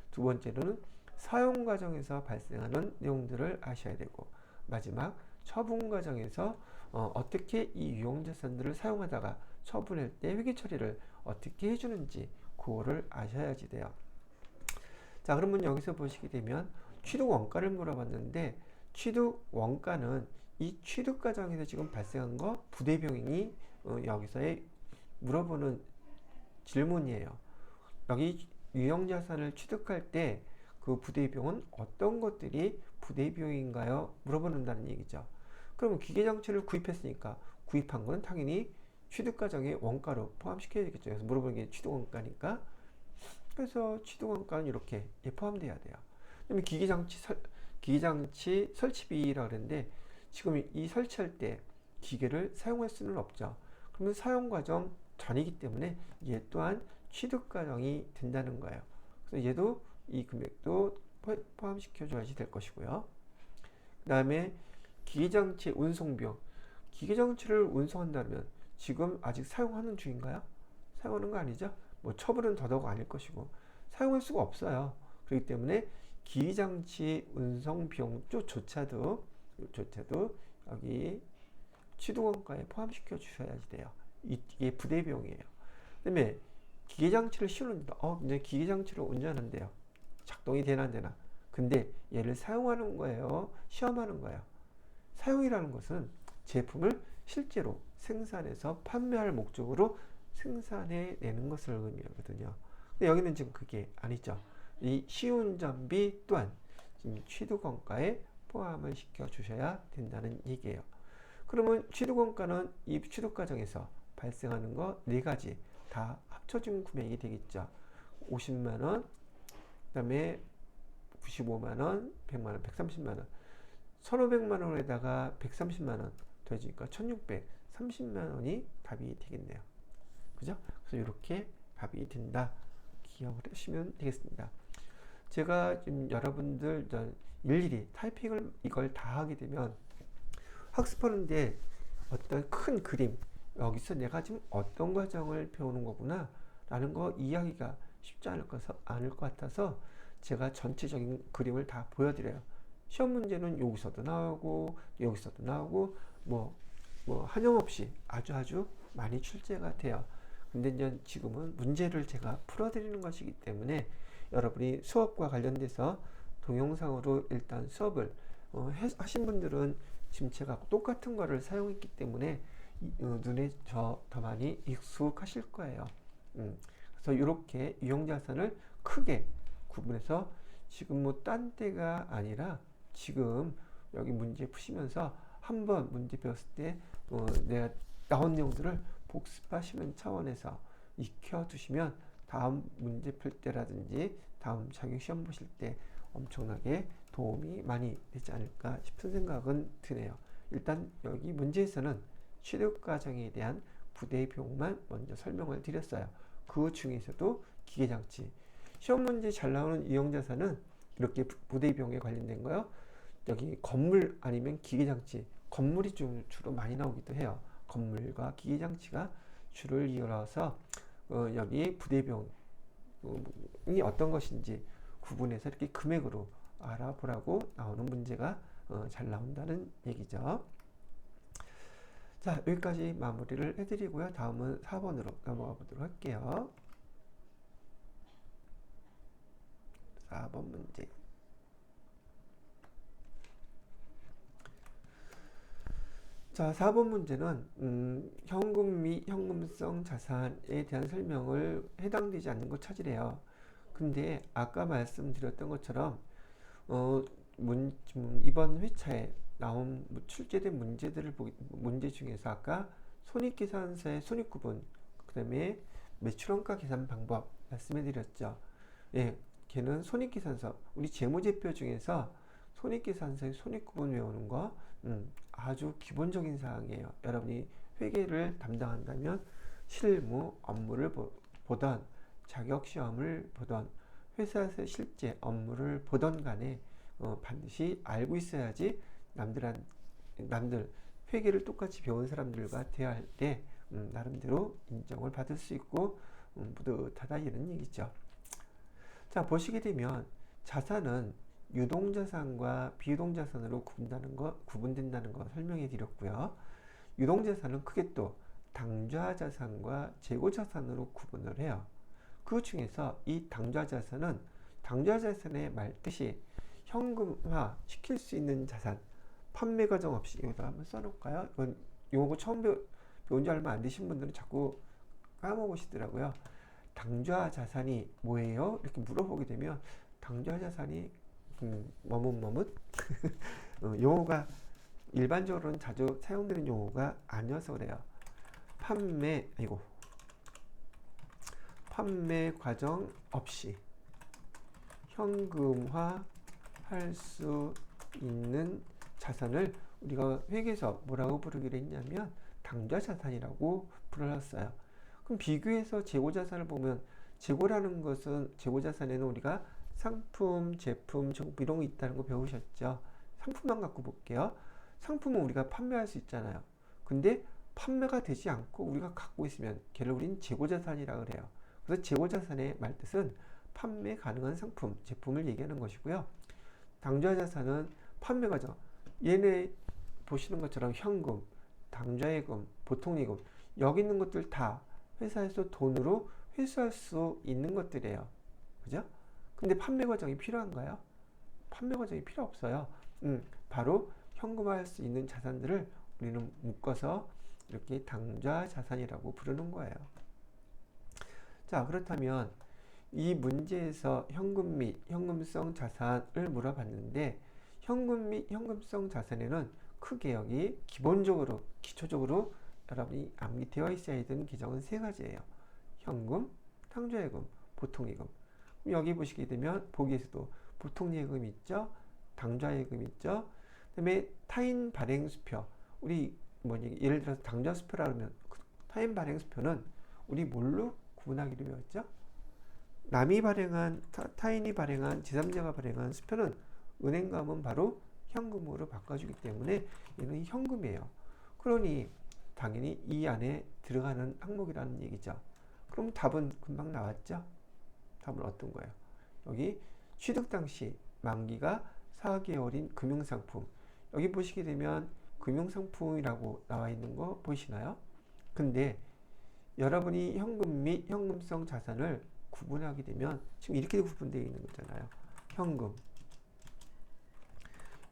두 번째로는 사용 과정에서 발생하는 내용들을 아셔야 되고, 마지막 처분 과정에서 어떻게 이 유형 자산들을 사용하다가 처분할 때 회계 처리를 어떻게 해주는지 그거를 아셔야지 돼요. 자, 그러면 여기서 보시게 되면 취득 원가를 물어봤는데 취득 원가는 이 취득 과정에서 지금 발생한 거 부대비용이 여기서의 물어보는 질문이에요. 여기 유형자산을 취득할 때 그 부대비용은 어떤 것들이 부대비용인가요? 물어보는다는 얘기죠. 그러면 기계장치를 구입했으니까 구입한 건 당연히 취득 과정의 원가로 포함시켜야 되겠죠. 그래서 물어보는 게 취득 원가니까. 그래서 취득 원가는 이렇게 포함돼야 돼요. 그러면 기계장치 설치비라고 그랬는데 지금 이 설치할 때 기계를 사용할 수는 없죠. 그러면 사용 과정 전이기 때문에 얘 또한 취득 과정이 된다는 거예요. 그래서 얘도 이 금액도 포함시켜 줘야지 될 것이고요. 그 다음에 기계장치 운송비용. 기계장치를 운송한다면 지금 아직 사용하는 중인가요? 사용하는 거 아니죠? 뭐 처분은 더더욱 아닐 것이고 사용할 수가 없어요. 그렇기 때문에 기계장치 운송비용조차도 여기 취득원가에 포함시켜 주셔야지 돼요. 이게 부대비용이에요. 그 다음에 기계장치를 씌우는다. 이제 기계장치를 운전하는데요. 작동이 되나 안 되나. 근데 얘를 사용하는 거예요. 시험하는 거예요. 사용이라는 것은 제품을 실제로 생산해서 판매할 목적으로 생산해 내는 것을 의미하거든요. 근데 여기는 지금 그게 아니죠. 이 시운전비 또한 지금 취득원가에 포함을 시켜 주셔야 된다는 얘기예요. 그러면 취득원가는 이 취득 과정에서 발생하는 거 네 가지 다 합쳐진 금액이 되겠죠. 50만원, 그 다음에 95만원, 100만원, 130만원, 1500만원에다가 130만원 더해지니까 1630만원이 답이 되겠네요. 그죠? 그래서 이렇게 답이 된다. 기억을 하시면 되겠습니다. 제가 지금 여러분들 일일이 타이핑을 이걸 다 하게 되면 학습하는데 어떤 큰 그림, 여기서 내가 지금 어떤 과정을 배우는 거구나 라는 거 이해하기가 쉽지 않을 것 같아서 제가 전체적인 그림을 다 보여드려요. 시험 문제는 여기서도 나오고 여기서도 나오고 한염없이 아주 많이 출제가 돼요. 근데 이제 지금은 문제를 제가 풀어드리는 것이기 때문에 여러분이 수업과 관련돼서 동영상으로 일단 수업을 하신 분들은 지금 제가 똑같은 거를 사용했기 때문에 눈에 더 많이 익숙하실 거예요. 그래서 이렇게 유형자산을 크게 구분해서 지금 딴 때가 아니라 지금 여기 문제 푸시면서 한번 문제 배웠을 때 내가 나온 내용들을 복습하시는 차원에서 익혀두시면 다음 문제 풀 때라든지 다음 자격시험 보실 때 엄청나게 도움이 많이 되지 않을까 싶은 생각은 드네요. 일단 여기 문제에서는 취득과정에 대한 부대 비용만 먼저 설명을 드렸어요. 그 중에서도 기계장치, 시험 문제 잘 나오는 유형자산은 이렇게 부대 비용에 관련된 거요. 여기 건물 아니면 기계장치, 건물이 주로 많이 나오기도 해요. 건물과 기계장치가 주를 이어서 여기 부대 비용이 어떤 것인지 구분해서 이렇게 금액으로 알아보라고 나오는 문제가 잘 나온다는 얘기죠. 자, 여기까지 마무리를 해드리고요. 다음은 4번으로 넘어가 보도록 할게요. 4번 문제. 자, 4번 문제는 현금 및 현금성 자산에 대한 설명을 해당되지 않는 거 찾으래요. 근데 아까 말씀드렸던 것처럼 이번 회차에 나온 출제된 문제 중에서 아까 손익계산서의 손익구분, 그 다음에 매출원가 계산 방법 말씀해 드렸죠. 예, 걔는 손익계산서, 우리 재무제표 중에서 손익계산서의 손익구분 외우는 거 아주 기본적인 사항이에요. 여러분이 회계를 담당한다면 실무 업무를 보던 자격시험을 보던 회사에서 실제 업무를 보던 간에 반드시 알고 있어야지 남들 회계를 똑같이 배운 사람들과 대화할 때 나름대로 인정을 받을 수 있고 뿌듯하다 이런 얘기죠. 자, 보시게 되면 자산은 유동자산과 비유동자산으로 구분된다는 거 설명해 드렸고요. 유동자산은 크게 또 당좌자산과 재고자산으로 구분을 해요. 그 중에서 이 당좌자산은 당좌자산의 말뜻이 현금화 시킬 수 있는 자산, 판매 과정 없이, 여기다 한번 써놓을까요? 이건 용어 처음 배운 지 얼마 안 되신 분들은 자꾸 까먹으시더라고요. 당좌자산이 뭐예요? 이렇게 물어보게 되면 당좌자산이 머뭇 용어가 일반적으로는 자주 사용되는 용어가 아니어서 그래요. 판매 과정 없이 현금화 할 수 있는 자산을 우리가 회계에서 뭐라고 부르기로 했냐면 당좌자산이라고 불렀어요. 그럼 비교해서 재고자산을 보면 재고라는 것은 재고자산에는 우리가 상품, 제품, 정보 이런 거 있다는 거 배우셨죠? 상품만 갖고 볼게요. 상품은 우리가 판매할 수 있잖아요. 근데 판매가 되지 않고 우리가 갖고 있으면 걔를 우린 재고자산이라 그래요. 그래서 재고자산의 말뜻은 판매 가능한 상품, 제품을 얘기하는 것이고요. 당좌자산은 판매 과정. 얘네 보시는 것처럼 현금, 당좌예금, 보통예금 여기 있는 것들 다 회사에서 돈으로 회수할 수 있는 것들이에요. 그죠? 근데 판매 과정이 필요한가요? 판매 과정이 필요 없어요. 바로 현금화할 수 있는 자산들을 우리는 묶어서 이렇게 당좌자산이라고 부르는 거예요. 자, 그렇다면 이 문제에서 현금 및 현금성 자산을 물어봤는데 현금 및 현금성 자산에는 크게 여기 기본적으로 기초적으로 여러분이 암기되어 있어야 되는 규정은 세 가지예요. 현금, 당좌예금, 보통예금. 여기 보시게 되면 보기에서도 보통예금 있죠, 당좌예금 있죠. 그다음에 타인 발행수표. 우리 예를 들어서 당좌수표라 그러면 타인 발행수표는 우리 뭘로 구분하기로 배웠죠? 타인이 발행한 제3자가 발행한 수표는 은행감은 바로 현금으로 바꿔주기 때문에 얘는 현금이에요. 그러니 당연히 이 안에 들어가는 항목이라는 얘기죠. 그럼 답은 금방 나왔죠? 답은 어떤 거예요? 여기 취득 당시 만기가 4개월인 금융상품. 여기 보시게 되면 금융상품이라고 나와 있는 거 보이시나요? 근데 여러분이 현금 및 현금성 자산을 구분하게 되면 지금 이렇게 구분되어 있는 거잖아요.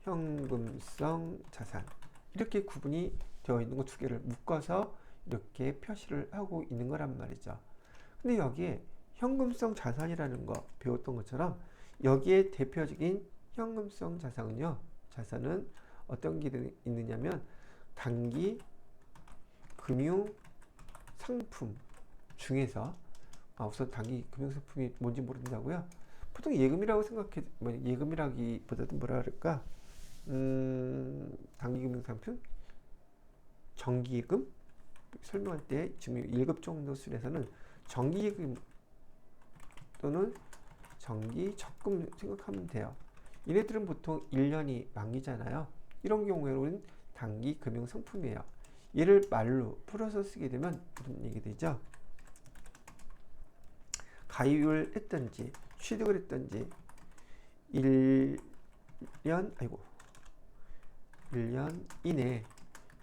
현금성 자산. 이렇게 구분이 되어 있는 거 두 개를 묶어서 이렇게 표시를 하고 있는 거란 말이죠. 근데 여기에 현금성 자산이라는 거 배웠던 것처럼 여기에 대표적인 현금성 자산은 어떤 게 있느냐면 단기 금융 상품 중에서 우선 단기 금융 상품이 뭔지 모른다고요? 보통 예금이라고 생각해, 예금이라기보다도 뭐라 그럴까? 단기 금융 상품, 정기예금 설명할 때 지금 1급 정도 수준에서는 정기예금 또는 정기 적금 생각하면 돼요. 얘네들은 보통 1년이 만기잖아요. 이런 경우에는 단기 금융 상품이에요. 얘를 말로 풀어서 쓰게 되면 무슨 얘기 되죠? 가입을 했든지 취득을 했든지 1년 이내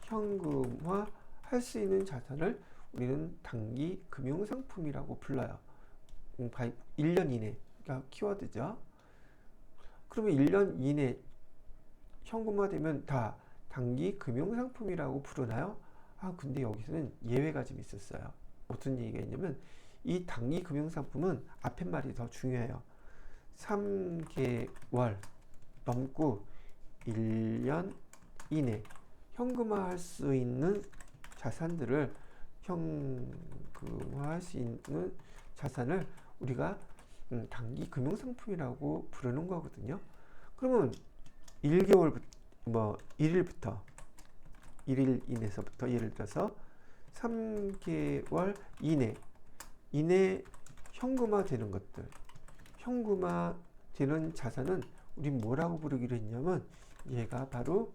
현금화 할 수 있는 자산을 우리는 단기 금융 상품이라고 불러요. 가입 1년 이내가 키워드죠. 그러면 1년 이내 현금화되면 다 단기 금융상품이라고 부르나요? 근데 여기서는 예외가 좀 있었어요. 무슨 얘기가 있냐면 이 단기 금융상품은 앞에 말이 더 중요해요. 3개월 넘고 1년 이내 현금화할 수 있는 자산들을 현금화할 수 있는 자산을 우리가 단기 금융상품이라고 부르는 거거든요. 그러면 1개월 1일부터 1일 이내서부터 예를 들어서 3개월 이내 현금화 되는 것들, 현금화 되는 자산은 우리 뭐라고 부르기로 했냐면 얘가 바로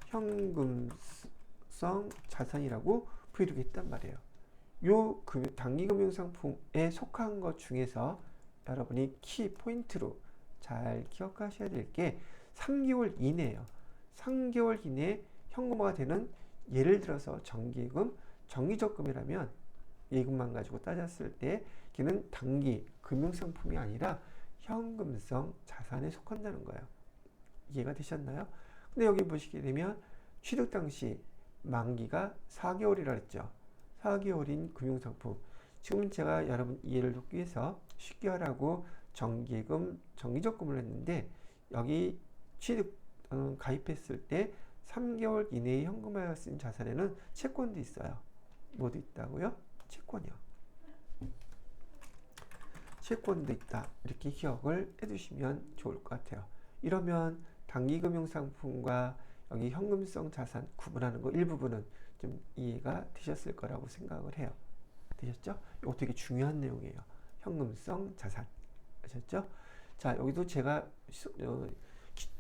현금성 자산이라고 부르기로 했단 말이에요. 요 단기 금융상품에 속한 것 중에서 여러분이 키 포인트로 잘 기억하셔야 될 게 3개월 이내예요. 3개월 이내에 현금화가 되는, 예를 들어서 정기예금, 정기적금이라면 예금만 가지고 따졌을 때 걔는 단기 금융상품이 아니라 현금성 자산에 속한다는 거예요. 이해가 되셨나요? 근데 여기 보시게 되면 취득 당시 만기가 4개월이라 했죠. 4개월인 금융상품. 지금 제가 여러분 이해를 돕기 위해서 쉽게 하라고 정기예금, 정기적금을 했는데 여기 취득 가입했을 때 3개월 이내에 현금화할 수 있는 자산에는 채권도 있어요. 뭐도 있다고요? 채권이요. 채권도 있다. 이렇게 기억을 해두시면 좋을 것 같아요. 이러면 단기금융상품과 여기 현금성 자산 구분하는 거 일부분은 좀 이해가 되셨을 거라고 생각을 해요. 되셨죠? 이거 되게 중요한 내용이에요. 현금성 자산. 아셨죠? 자, 여기도 제가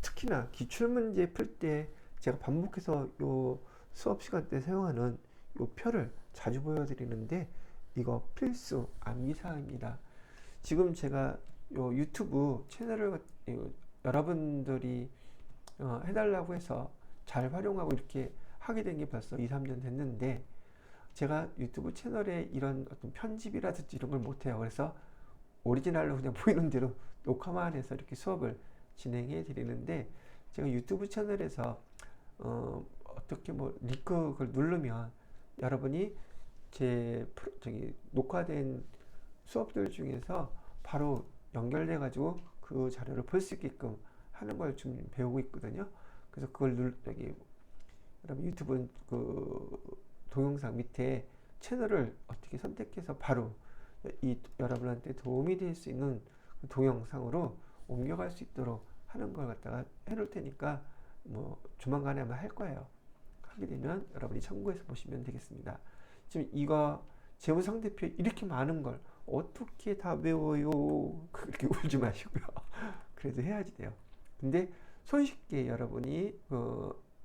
특히나 기출문제 풀 때 제가 반복해서 요 수업 시간 때 사용하는 요 표를 자주 보여드리는데 이거 필수 암기사항입니다. 지금 제가 요 유튜브 채널을 여러분들이 해달라고 해서 잘 활용하고 이렇게 하게 된 게 벌써 2, 3년 됐는데 제가 유튜브 채널에 이런 어떤 편집이라든지 이런 걸 못해요. 그래서 오리지널로 그냥 보이는 대로 녹화만 해서 이렇게 수업을 진행해 드리는데 제가 유튜브 채널에서 어떻게 링크 그걸 누르면 여러분이 제 녹화된 수업들 중에서 바로 연결돼 가지고 그 자료를 볼 수 있게끔 하는 걸 좀 배우고 있거든요. 그래서 그걸 여러분 유튜브 그 동영상 밑에 채널을 어떻게 선택해서 바로 여러분한테 도움이 될 수 있는 동영상으로 옮겨갈 수 있도록 하는 걸 갖다가 해놓을 테니까 조만간에 아마 할 거예요. 하게 되면 여러분이 참고해서 보시면 되겠습니다. 지금 이거 재무상대표 이렇게 많은 걸 어떻게 다 외워요? 그렇게 울지 마시고요. 그래도 해야지 돼요. 근데 손쉽게 여러분이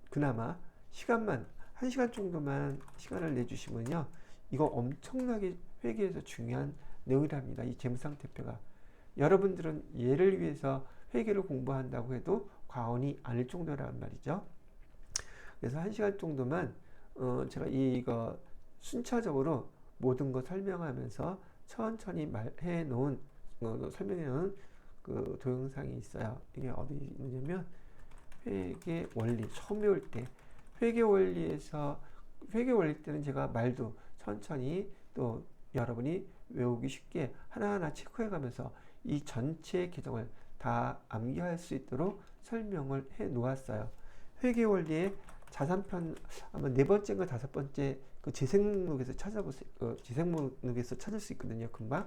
그나마 시간만 1시간 정도만 시간을 내주시면요, 이거 엄청나게 회계에서 중요한 내용이랍니다. 이 재무상태표가. 여러분들은 얘를 위해서 회계를 공부한다고 해도 과언이 아닐 정도란 말이죠. 그래서 1시간 정도만 제가 이거 순차적으로 모든 거 설명하면서 천천히 말해 놓은 설명해 놓은 그 동영상이 있어요. 이게 어디 있느냐면 회계 원리 처음 배울 때 회계 원리에서 회계 원리 때는 제가 말도 천천히 또 여러분이 외우기 쉽게 하나하나 체크해 가면서 이 전체 계정을 다 암기할 수 있도록 설명을 해 놓았어요. 회계 원리의 자산편 아마 네 번째인가 다섯 번째 그 재생 목록에서 찾아보세요. 재생 목록에서 찾을 수 있거든요. 금방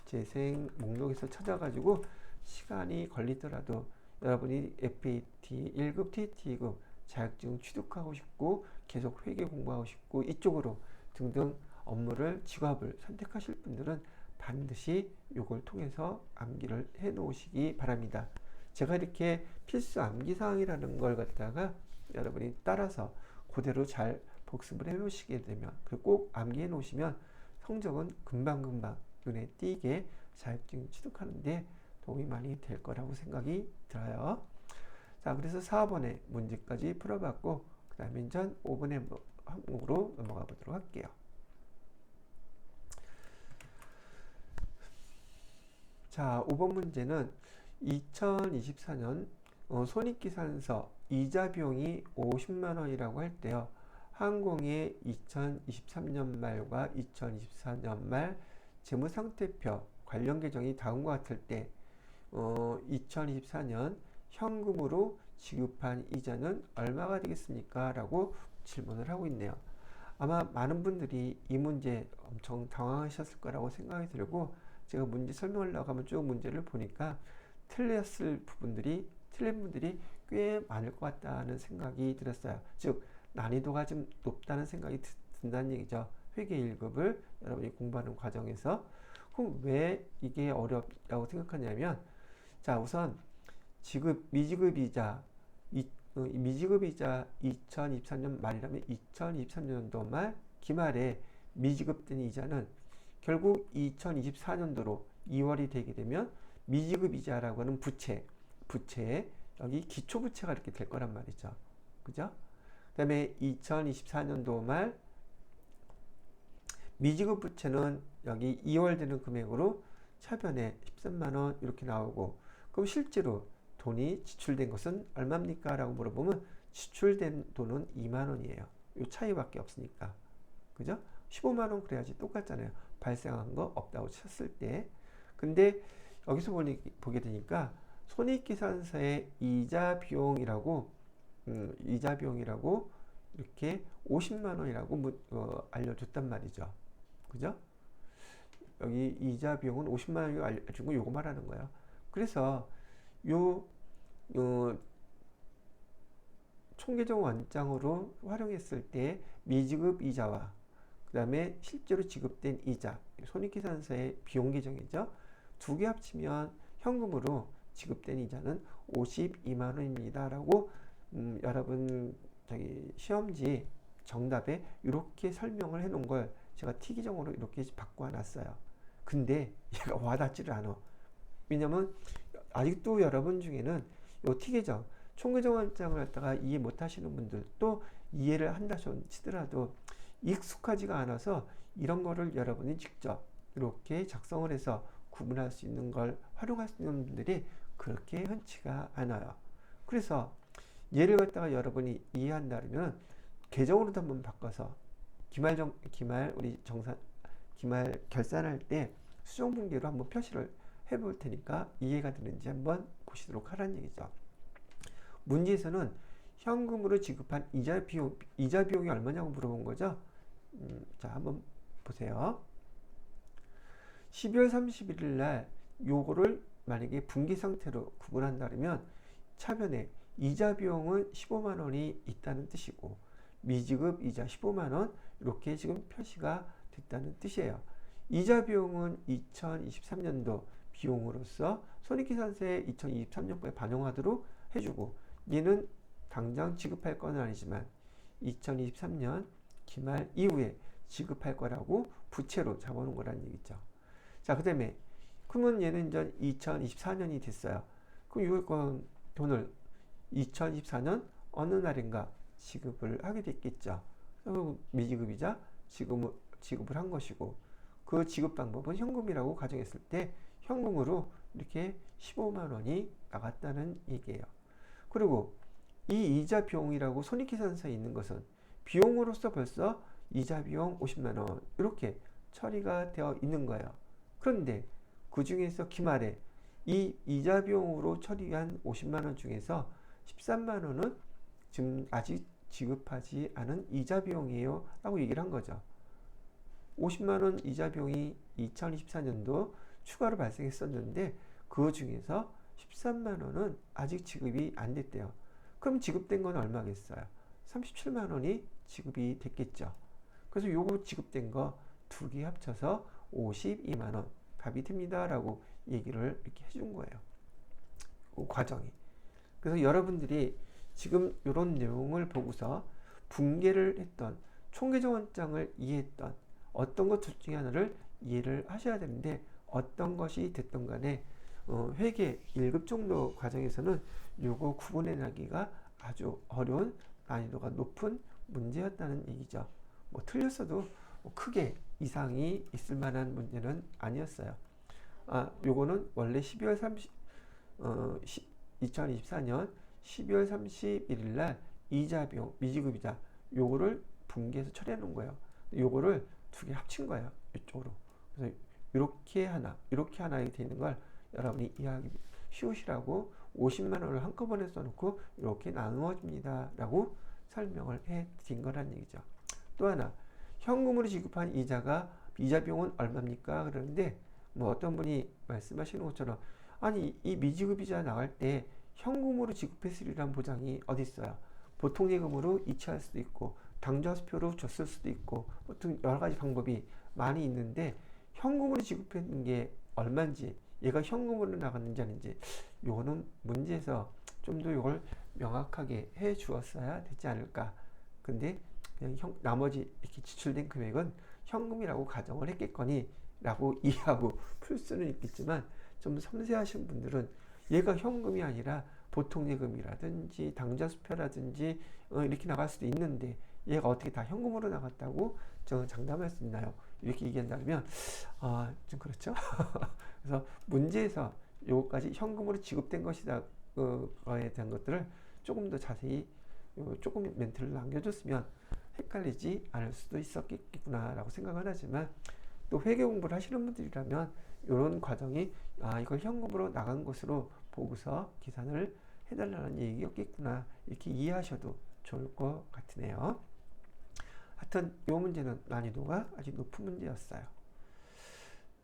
재생 목록에서 찾아가지고 시간이 걸리더라도 여러분이 FAT 1급, TT급 자격증 취득하고 싶고 계속 회계 공부하고 싶고 이쪽으로 등등 업무를 직업을 선택하실 분들은 반드시 이걸 통해서 암기를 해 놓으시기 바랍니다. 제가 이렇게 필수 암기 사항이라는 걸 갖다가 여러분이 따라서 그대로 잘 복습을 해 놓으시게 되면 그리고 꼭 암기해 놓으시면 성적은 금방금방 눈에 띄게 자격증 취득하는데 도움이 많이 될 거라고 생각이 들어요. 자, 그래서 4번의 문제까지 풀어봤고 그 다음에 이제 5번의 항목으로 넘어가 보도록 할게요. 자, 5번 문제는 2024년 손익계산서 이자 비용이 50만 원이라고 할 때요. 항공의 2023년 말과 2024년 말 재무상태표 관련 계정이 다음과 같을 때 2024년 현금으로 지급한 이자는 얼마가 되겠습니까? 라고 질문을 하고 있네요. 아마 많은 분들이 이 문제 엄청 당황하셨을 거라고 생각이 들고 제가 문제 설명을 나가면 쭉 문제를 보니까 틀린 분들이 꽤 많을 것 같다는 생각이 들었어요. 즉 난이도가 좀 높다는 생각이 든다는 얘기죠. 회계 1급을 여러분이 공부하는 과정에서. 그럼 왜 이게 어렵다고 생각하냐면, 자, 우선 미지급이자 2024년 말이라면 2023년도 말 기말에 미지급된 이자는 결국 2024년도로 2월이 되게 되면 미지급 이자라고 하는 부채에 여기 기초부채가 이렇게 될 거란 말이죠. 그죠? 그 다음에 2024년도 말 미지급 부채는 여기 2월 되는 금액으로 차변에 13만원 이렇게 나오고, 그럼 실제로 돈이 지출된 것은 얼마입니까? 라고 물어보면 지출된 돈은 2만원이에요. 이 차이밖에 없으니까. 그죠? 15만원 그래야지 똑같잖아요. 발생한 거 없다고 쳤을 때. 근데 여기서 보게 되니까 손익계산서의 이자 비용이라고 이렇게 50만원이라고 알려줬단 말이죠. 그죠? 여기 이자 비용은 50만원이라고 알려준 거 요거 말하는 거예요. 그래서 요 총계정 원장으로 활용했을 때 미지급 이자와 그 다음에 실제로 지급된 이자, 손익계산서의 비용 계정이죠. 두 개 합치면 현금으로 지급된 이자는 52만 원입니다. 라고 여러분 시험지 정답에 이렇게 설명을 해 놓은 걸 제가 특이정으로 이렇게 바꿔 놨어요. 근데 얘가 와닿지를 않아. 왜냐면 아직도 여러분 중에는 요 특이정 총계정 원장을 갖다가 이해 못 하시는 분들, 또 이해를 한다 치더라도 익숙하지가 않아서 이런 거를 여러분이 직접 이렇게 작성을 해서 구분할 수 있는 걸 활용할 수 있는 분들이 그렇게 흔치가 않아요. 그래서 얘를 갖다가 여러분이 이해한다면 계정으로도 한번 바꿔서 기말 결산할 때 수정분기로 한번 표시를 해볼 테니까 이해가 되는지 한번 보시도록 하라는 얘기죠. 문제에서는 현금으로 지급한 이자 비용이 얼마냐고 물어본 거죠. 자, 한번 보세요. 12월 31일 날 요거를 만약에 분기 상태로 구분한다면 차변에 이자 비용은 15만 원이 있다는 뜻이고 미지급 이자 15만 원 이렇게 지금 표시가 됐다는 뜻이에요. 이자 비용은 2023년도 비용으로서 손익계산서에 2023년도에 반영하도록 해주고, 얘는 당장 지급할 건 아니지만 2023년 기말 이후에 지급할 거라고 부채로 잡아놓은 거란 얘기죠. 자, 그 다음에 그러면 얘는 이제 2024년이 됐어요. 그럼 이걸 돈을 2024년 어느 날인가 지급을 하게 됐겠죠. 미지급이자 지급을 한 것이고, 그 지급 방법은 현금이라고 가정했을 때 현금으로 이렇게 15만 원이 나갔다는 얘기예요. 그리고 이 이자 비용이라고 손익계산서에 있는 것은 비용으로서 벌써 이자 비용 50만 원 이렇게 처리가 되어 있는 거예요. 그런데 그 중에서 기말에 이 이자 비용으로 처리한 50만 원 중에서 13만 원은 지금 아직 지급하지 않은 이자 비용이에요 라고 얘기를 한 거죠. 50만 원 이자 비용이 2024년도 추가로 발생했었는데 그 중에서 13만 원은 아직 지급이 안 됐대요. 그럼 지급된 건 얼마겠어요? 37만 원이 지급이 됐겠죠. 그래서 요거 지급된 거 두 개 합쳐서 52만 원 값이 됩니다 라고 얘기를 이렇게 해준 거예요. 그 과정이. 그래서 여러분들이 지금 이런 내용을 보고서 분개를 했던 총계정원장을 이해했던 어떤 것 둘 중에 하나를 이해를 하셔야 되는데, 어떤 것이 됐던 간에 회계 1급 정도 과정에서는 요거 구분해 나기가 아주 어려운 난이도가 높은 문제였다는 얘기죠. 뭐 틀렸어도 뭐 크게 이상이 있을 만한 문제는 아니었어요. 요거는 원래 2024년 12월 31일 날 이자 비용, 미지급이자 요거를 분개해서 처리해 놓은 거예요. 요거를 두 개 합친 거예요. 이쪽으로. 그래서 이렇게 하나 이렇게 되는 걸 여러분이 이해하기 쉬우시라고 50만 원을 한꺼번에 써놓고 이렇게 나누어집니다 라고 설명을 해 드린 거란 얘기죠. 또 하나, 현금으로 지급한 이자 비용은 얼마입니까? 그러는데 뭐 어떤 분이 말씀하시는 것처럼, 아니 이 미지급이자 나갈 때 현금으로 지급했으리란 보장이 어디 있어요? 보통 예금으로 이체할 수도 있고 당좌수표로 줬을 수도 있고 보통 여러 가지 방법이 많이 있는데, 현금으로 지급한 게 얼마인지, 얘가 현금으로 나갔는지 아닌지, 요거는 문제에서 좀 더 이걸 명확하게 해 주었어야 되지 않을까. 근데 그냥 나머지 이렇게 지출된 금액은 현금이라고 가정을 했겠거니 라고 이해하고 풀 수는 있겠지만, 좀 섬세하신 분들은 얘가 현금이 아니라 보통 예금이라든지 당좌수표라든지 이렇게 나갈 수도 있는데 얘가 어떻게 다 현금으로 나갔다고 저는 장담할 수 있나요? 이렇게 얘기한다면 좀 그렇죠. 그래서 문제에서 요거까지 현금으로 지급된 것이다 거에 대한 것들을 조금 더 자세히 조금 멘트를 남겨줬으면 헷갈리지 않을 수도 있었겠구나 라고 생각은 하지만, 또 회계 공부를 하시는 분들이라면 이런 과정이 이걸 현금으로 나간 것으로 보고서 계산을 해달라는 얘기였겠구나 이렇게 이해하셔도 좋을 것 같으네요. 하여튼 이 문제는 난이도가 아주 높은 문제였어요.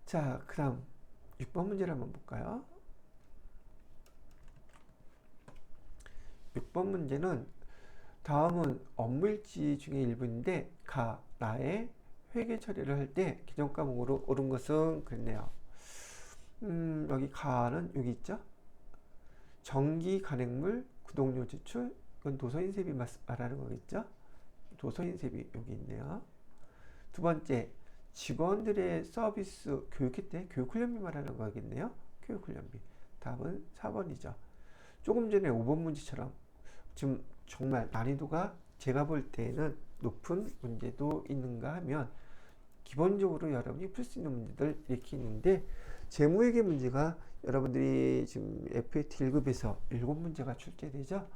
자, 그 다음 6번 문제를 한번 볼까요? 6번 문제는 다음은 업무일지 중에 일부인데 나의 회계 처리를 할 때 기존 과목으로 옳은 것은 그랬네요. 여기 가는 여기 있죠? 정기 간행물 구독료 지출, 이건 도서인세비 말하는 거겠죠? 도서인세비 여기 있네요. 두 번째, 직원들의 서비스 교육회 때 교육훈련비 말하는 거겠네요. 교육훈련비. 답은 4번이죠. 조금 전에 5번 문제처럼 지금 정말 난이도가 제가 볼 때는 높은 문제도 있는가 하면, 기본적으로 여러분이 풀 수 있는 문제들 이렇게 있는데, 재무회계 문제가 여러분들이 지금 FAT 1급에서 7문제가 출제되죠.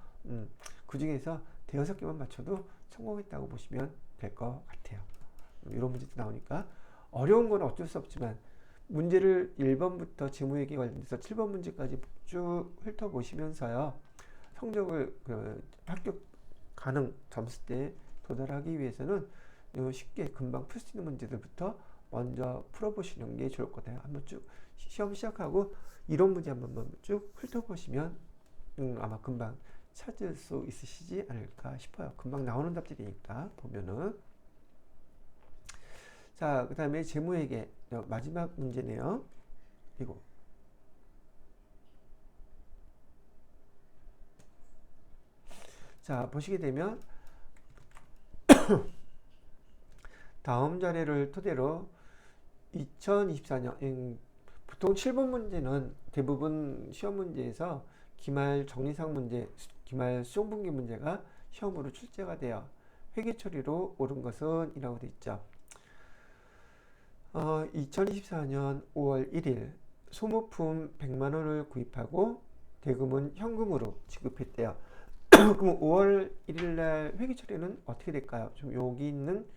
그 중에서 대여섯 개만 맞춰도 성공했다고 보시면 될 것 같아요. 이런 문제도 나오니까 어려운 건 어쩔 수 없지만 문제를 1번부터 재무회계 관련해서 7번 문제까지 쭉 훑어보시면서요, 성적을 합격 가능 점수대에 도달하기 위해서는 쉽게 금방 풀 수 있는 문제들부터 먼저 풀어보시는 게 좋을 것 같아요. 한번 쭉 시험 시작하고 이런 문제 한번 쭉 훑어보시면 아마 금방 찾을 수 있으시지 않을까 싶어요. 금방 나오는 답들이니까 보면은. 자, 그 다음에 재무회계 마지막 문제네요. 이거 자, 보시게 되면 다음 자료를 토대로 2024년 보통 7번 문제는 대부분 시험 문제에서 기말 정리상 문제, 기말 수정분기 문제가 시험으로 출제가 돼요. 회계 처리로 옳은 것은 이라고 되어 있죠. 2024년 5월 1일 소모품 100만 원을 구입하고 대금은 현금으로 지급했대요. 그럼 5월 1일 날 회계 처리는 어떻게 될까요? 좀 여기 있는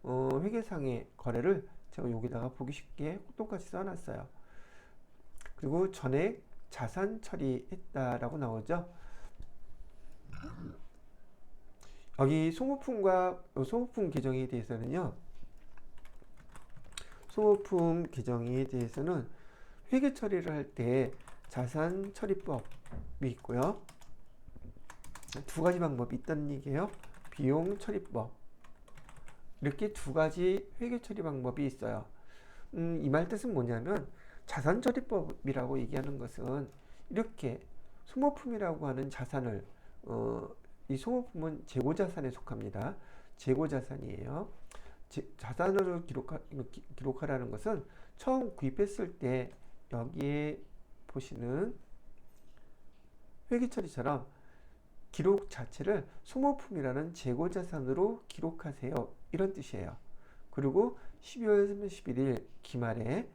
회계상의 거래를 제가 여기다가 보기 쉽게 똑같이 써놨어요. 그리고 전액 자산 처리했다라고 나오죠. 여기 소모품 계정에 대해서는요. 소모품 계정에 대해서는 회계 처리를 할 때 자산 처리법이 있고요. 두 가지 방법이 있다는 얘기예요. 비용 처리법. 이렇게 두 가지 회계 처리 방법이 있어요. 이 말 뜻은 뭐냐면 자산 처리법이라고 얘기하는 것은 이렇게 소모품이라고 하는 자산을 이 소모품은 재고자산에 속합니다. 재고자산이에요. 자산으로 기록하라는 것은 처음 구입했을 때 여기에 보시는 회계처리처럼 기록 자체를 소모품이라는 재고자산으로 기록하세요. 이런 뜻이에요. 그리고 12월 31일 기말에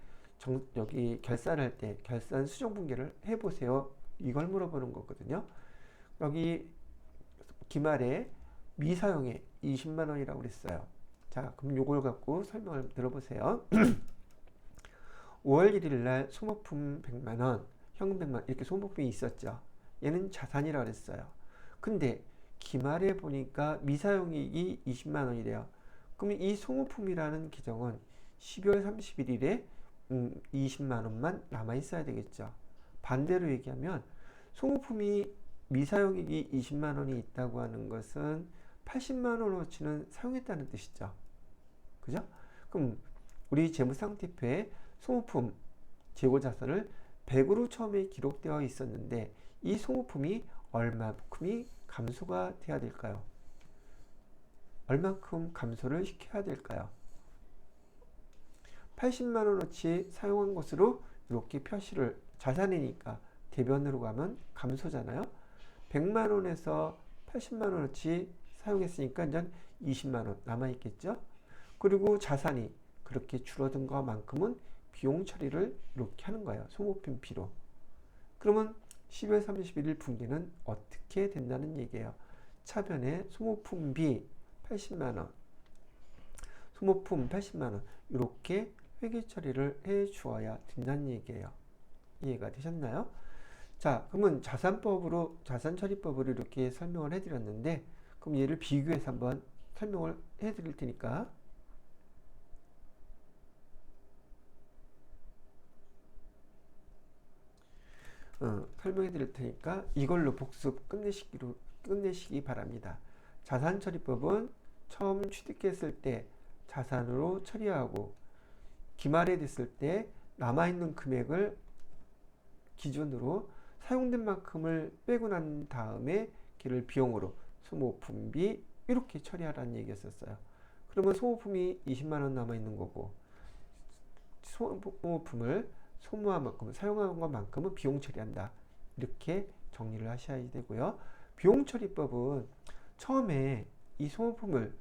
여기 결산할 때 결산 수정분기를 해보세요. 이걸 물어보는 거거든요. 여기 기말에 미사용에 20만 원이라고 그랬어요. 자, 그럼 요걸 갖고 설명을 들어보세요. 5월 1일 날 소모품 100만 원, 현금 100만 원 이렇게 소모품이 있었죠. 얘는 자산이라고 그랬어요. 근데 기말에 보니까 미사용이익이 20만 원이래요. 그러면 이 소모품이라는 계정은 12월 31일에 20만 원만 남아 있어야 되겠죠. 반대로 얘기하면 소모품이 미사용이익이 20만 원이 있다고 하는 것은 80만 원어치는 사용했다는 뜻이죠. 그죠? 그럼 우리 재무상태표에 소모품 재고자산을 100으로 처음에 기록되어 있었는데 이 소모품이 얼마큼이 감소가 돼야 될까요? 얼만큼 감소를 시켜야 될까요? 80만 원어치 사용한 것으로 이렇게 표시를 자산이니까 대변으로 가면 감소잖아요. 100만 원에서 80만 원어치 사용했으니까 이제 20만 원 남아 있겠죠. 그리고 자산이 그렇게 줄어든 것만큼은 비용 처리를 이렇게 하는 거예요. 소모품 비로. 그러면 12월 31일 분기는 어떻게 된다는 얘기예요. 차변에 소모품비 80만원, 소모품 80만원 이렇게 회계 처리를 해 주어야 된다는 얘기예요. 이해가 되셨나요? 자, 그러면 자산 처리법으로 이렇게 설명을 해 드렸는데 그럼 얘를 비교해서 한번 설명을 해 드릴 테니까 설명해 드릴 테니까 이걸로 복습 끝내시기 바랍니다. 자산처리법은 처음 취득했을 때 자산으로 처리하고 기말에 됐을 때 남아있는 금액을 기준으로 사용된 만큼을 빼고 난 다음에 걔를 비용으로 소모품비 이렇게 처리하라는 얘기였었어요. 그러면 소모품이 20만원 남아있는 거고 소모품을 소모한 만큼 사용한 것만큼은 비용 처리한다. 이렇게 정리를 하셔야 되고요. 비용 처리법은 처음에 이 소모품을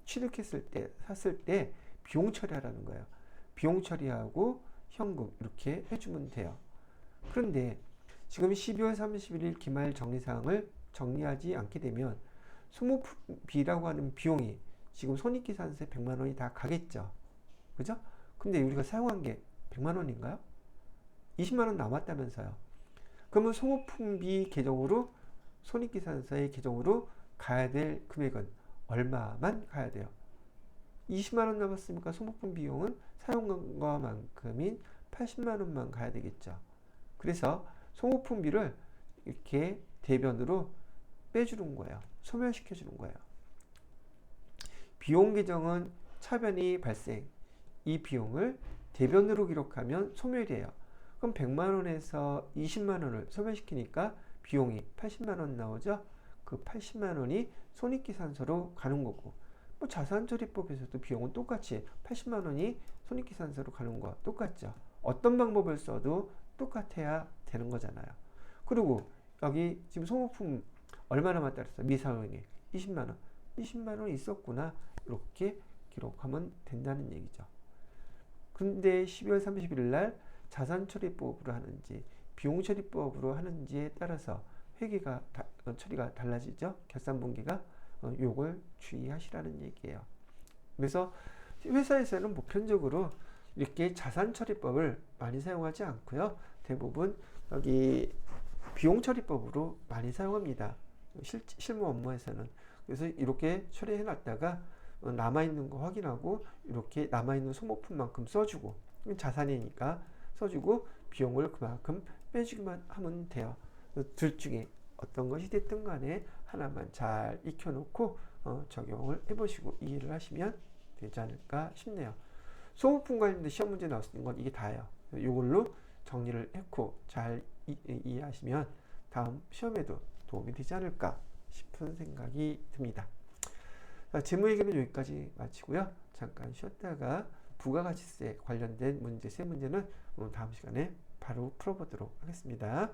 취득했을 때 샀을 때 비용 처리하라는 거예요. 비용 처리하고 현금 이렇게 해주면 돼요. 그런데 지금 12월 31일 기말 정리사항을 정리하지 않게 되면 소모품비라고 하는 비용이 지금 손익계산서에 100만 원이 다 가겠죠. 그죠? 근데 우리가 사용한 게 100만 원인가요? 20만 원 남았다면서요. 그러면 소모품비 계정으로 손익계산서의 계정으로 가야 될 금액은 얼마만 가야 돼요? 20만 원 남았으니까 소모품 비용은 사용한 것만큼인 80만 원만 가야 되겠죠. 그래서 소모품비를 이렇게 대변으로 빼주는 거예요. 소멸시켜 주는 거예요. 비용 계정은 차변이 발생. 이 비용을 대변으로 기록하면 소멸이에요. 그럼 100만 원에서 20만 원을 소멸시키니까 비용이 80만 원 나오죠. 그 80만 원이 손익계산서로 가는 거고, 뭐 자산처리법에서도 비용은 똑같이 80만 원이 손익계산서로 가는 거와 똑같죠. 어떤 방법을 써도 똑같아야 되는 거잖아요. 그리고 여기 지금 소모품 얼마 남았다 그랬어? 미사용액 20만 원. 20만 원 있었구나. 이렇게 기록하면 된다는 얘기죠. 근데 12월 31일 날 자산처리법으로 하는지 비용처리법으로 하는지에 따라서 회계가 처리가 달라지죠. 결산분기가 요걸 주의하시라는 얘기예요. 그래서 회사에서는 보편적으로 이렇게 자산처리법을 많이 사용하지 않고요. 대부분 여기 비용처리법으로 많이 사용합니다. 실무 업무에서는. 그래서 이렇게 처리해 놨다가 남아있는 거 확인하고 이렇게 남아있는 소모품만큼 써주고, 자산이니까 써주고 비용을 그만큼 빼주기만 하면 돼요. 둘 중에 어떤 것이 됐든 간에 하나만 잘 익혀놓고 적용을 해보시고 이해를 하시면 되지 않을까 싶네요. 소모품 관련된 시험 문제 나왔는 건 이게 다예요. 이걸로 정리를 했고 잘 이해하시면 다음 시험에도 도움이 되지 않을까 싶은 생각이 듭니다. 재무 얘기는 여기까지 마치고요. 잠깐 쉬었다가 부가가치세 관련된 문제 세 문제는 다음 시간에 바로 풀어보도록 하겠습니다.